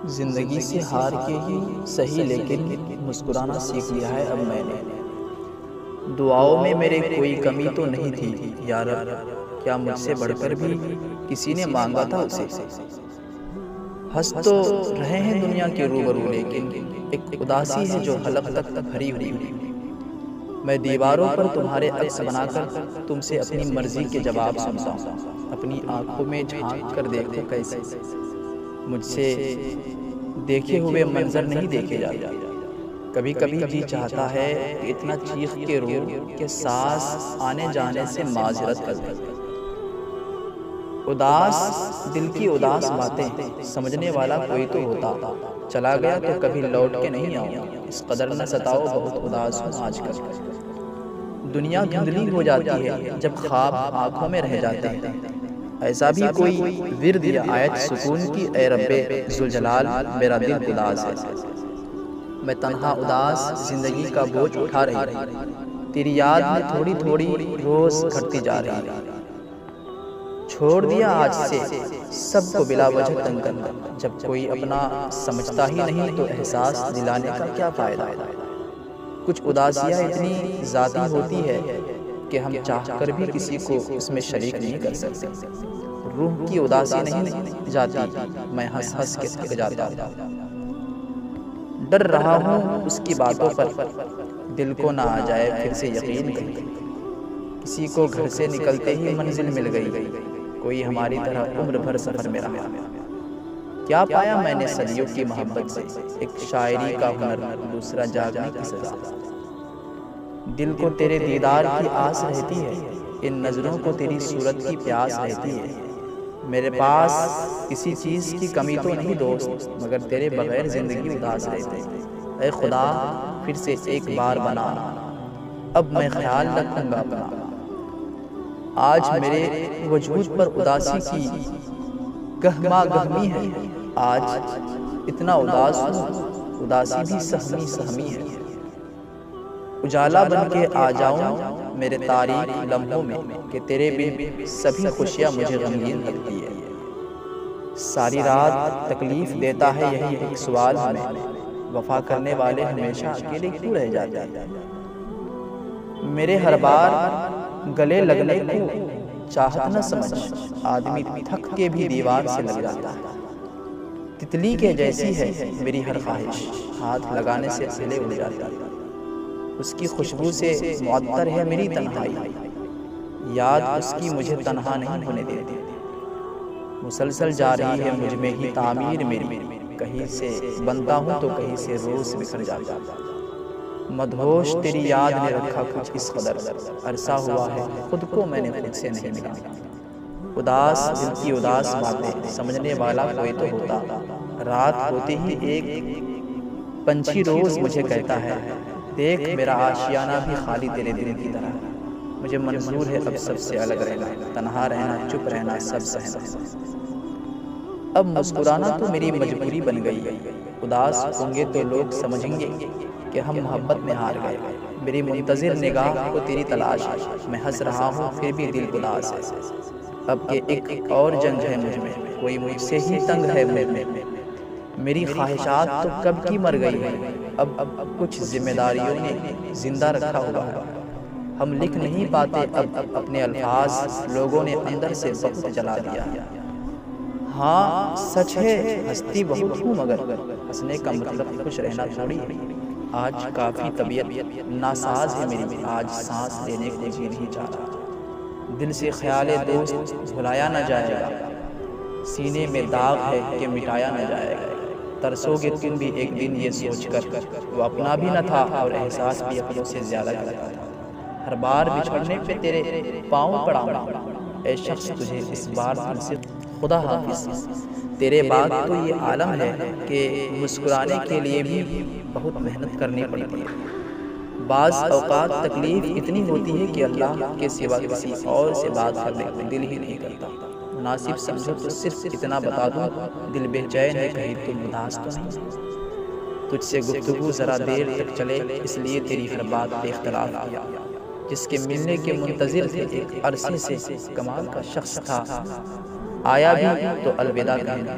زندگی سے ہار کے ہی صحیح لیکن مسکرانا سیکھ لیا ہے اب میں نے۔ دعاؤں میں میرے کوئی کمی تو نہیں تھی یا رب، کیا مجھ سے بڑھ کر بھی کسی نے مانگا تھا اسے؟ ہنس تو رہے ہیں دنیا کے روبرو لیکن ایک اداسی ہے جو حلق تک بھری ہوئی۔ میں دیواروں پر تمہارے عکس بنا کر تم سے اپنی مرضی کے جواب سنتا ہوں، اپنی آنکھوں میں جھانک کر دیکھو کیسے مجھ سے دیکھے ہوئے منظر نہیں دیکھے جاتے۔ کبھی کبھی جی چاہتا ہے کہ اتنا چیخ کے رو کہ سانس آنے جانے سے معذرت کر دے۔ اداس دل کی اداس باتیں سمجھنے والا کوئی تو ہوتا، چلا گیا تو کبھی لوٹ کے نہیں آؤں، اس قدر نہ ستاؤ بہت اداس ہوں آج کل۔ دنیا دھندلی ہو جاتی ہے جب خواب آنکھوں میں رہ جاتے ہیں، ایسا بھی کوئی ورد یا آیت سکون کی اے رب ذوالجلال میرا دل اداس ہے۔ میں تنہا اداس زندگی کا بوجھ اٹھا رہی ہوں، تیری یاد میں تھوڑی تھوڑی روز گھٹتی جا رہی ہے۔ چھوڑ دیا آج سے سب کو بلا وجہ تنگ کرنا، جب کوئی اپنا سمجھتا ہی نہیں تو احساس دلانے کا کیا فائدہ؟ کچھ اداسیاں اتنی ذاتی ہوتی ہے کہ ہم چاہ کر بھی کسی کو اس میں شریک نہیں کر سکتے۔ روح کی اداسی نہیں جاتی، میں ہنس ہنس کے تھک جاتا ہوں۔ ڈر رہا ہوں اس کی باتوں پر دل کو نہ آ جائے پھر سے یقین کر کے، کسی کو گھر سے نکلتے ہی منزل مل گئی، کوئی ہماری طرح عمر بھر سفر میں رہا۔ کیا پایا میں نے صدیوں کی محبت سے؟ ایک شاعری کا ہنر، دوسرا جاگنے کی سزا۔ دل کو تیرے دیدار کی آس رہتی ہے، ان نظروں کو تیری صورت کی پیاس رہتی ہے۔ میرے پاس کسی چیز کی کمی تو نہیں دوست، مگر تیرے بغیر زندگی اداس رہتی۔ اے خدا پھر سے ایک بار بنا، اب میں خیال رکھوں گا اپنا۔ آج میرے وجود پر اداسی کی گہما گہمی ہے، آج اتنا اداس ہوں اداسی بھی سہمی سہمی ہے۔ اجالا بن کے آ جاؤں میرے تاریک لمحوں میں کہ تیرے بن سبھی خوشیاں مجھے غمگین لگتی ہے۔ ساری رات تکلیف دیتا ہے یہی ایک سوال ہمیں، وفا کرنے والے ہمیشہ اکیلے کیوں رہ جاتے ہیں؟ میرے ہر بار گلے لگنے کو چاہت نہ سمجھ، آدمی تھک کے بھی دیوار سے لگ جاتا ہے۔ تتلی کے جیسی ہے میری ہر خواہش، ہاتھ لگانے سے پہلے اڑ جاتا ہے۔ اس کی خوشبو سے معطر ہے میری تنہائی، یاد اس کی مجھے تنہا نہیں ہونے دیتی۔ مسلسل جا رہی ہے مجھ میں ہی تعمیر میری، کہیں سے بنتا ہوں تو کہیں سے روز بکھر جاتا۔ مدہوش تیری یاد نے رکھا کچھ اس قدر، عرصہ ہوا ہے خود کو میں نے خود سے نہیں ملا۔ اداس دل کی اداس باتیں سمجھنے والا کوئی تو ہوتا، رات ہوتے ہی ایک پنچھی روز مجھے کہتا ہے دیکھ میرا آشیانہ بھی خالی تیرے دل کی طرح۔ مجھے منظور ہے اب سب سے الگ رہنا، تنہا رہنا، چپ رہنا، سب سہنا۔ اب مسکرانا تو میری مجبوری بن گئی، اداس ہوں گے تو لوگ سمجھیں گے کہ ہم محبت میں ہار گئے۔ میری منتظر نگاہ کو تیری تلاش ہے، میں ہنس رہا ہوں پھر بھی دل اداس ہے۔ اب کہ ایک اور جنگ ہے مجھ میں، کوئی مجھ سے ہی تنگ ہے منہ میں۔ میری خواہشات تو کب کی مر گئی ہیں، اب کچھ ذمہ داریوں نے زندہ رکھا ہوا ہے۔ ہم لکھ نہیں پاتے اب اپنے الفاظ، لوگوں نے اندر سے وقت جلا دیا۔ ہاں سچ ہے ہستی بہت ہوں مگر ہنسنے کا مطلب خوش رہنا تھوڑی ہے۔ آج کافی طبیعت ناساز ہے میری، آج سانس لینے کو جی نہیں چاہتا۔ دل سے خیال دوست بھلایا نہ جائے گا، سینے میں داغ ہے کہ مٹایا نہ جائے گا۔ ترسو گے تم بھی ایک دن یہ سوچ کر وہ اپنا بھی نہ تھا اور احساس بھی اپنوں سے زیادہ کرتا تھا۔ ہر بار بچھڑنے پہ تیرے پاؤں پڑا ہوں، اے شخص تجھے اس بار دل سے خدا حافظ۔ تیرے بعد تو یہ عالم ہے کہ مسکرانے کے لیے بھی بہت محنت کرنی پڑتی ہے۔ بعض اوقات تکلیف اتنی ہوتی ہے کہ اللہ کے سوا کسی اور سے بات کرنے کو دل ہی نہیں کرتا۔ مناسب سمجھو تو صرف اتنا بتا دوں، دل بے چین ہے کہیں تم اداس تو نہیں۔ تجھ سے گفتگو ذرا دیر تک چلے اس لیے تیری ہر بات پہ اختلاف کیا، جس کے ملنے کے منتظر تھے ایک عرصے سے کمال کا شخص تھا، آیا بھی تو الوداع کہنا۔